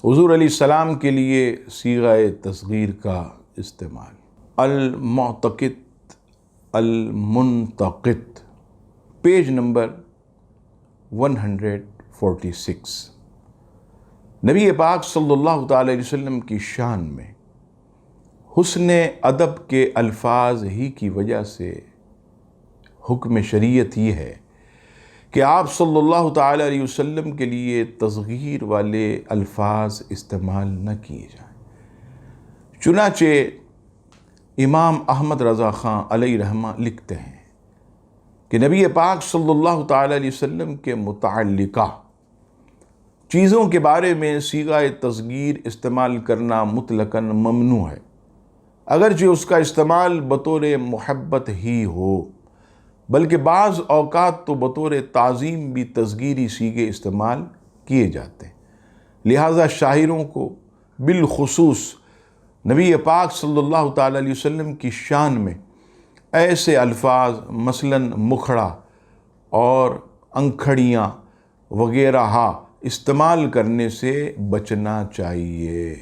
حضور علیہ السلام کے لیے صیغہ تصغیر کا استعمال. المعتقد المنتقد، پیج نمبر 146. نبی پاک صلی اللہ تعالی علیہ وسلم کی شان میں حسن ادب کے الفاظ ہی کی وجہ سے حکم شریعت یہ ہے کہ آپ صلی اللہ تعالی علیہ وسلم کے لیے تصغیر والے الفاظ استعمال نہ کیے جائیں. چنانچہ امام احمد رضا خان علیہ رحمہ لکھتے ہیں کہ نبی پاک صلی اللہ تعالی علیہ وسلم کے متعلقہ چیزوں کے بارے میں صیغہ تصغیر استعمال کرنا مطلقاً ممنوع ہے، اگرچہ اس کا استعمال بطور محبت ہی ہو، بلکہ بعض اوقات تو بطور تعظیم بھی تصغیری صیغے استعمال کیے جاتے ہیں. لہٰذا شاعروں کو بالخصوص نبی پاک صلی اللہ تعالی علیہ وسلم کی شان میں ایسے الفاظ مثلاً مکھڑا اور انکھڑیاں وغیرہ استعمال کرنے سے بچنا چاہیے.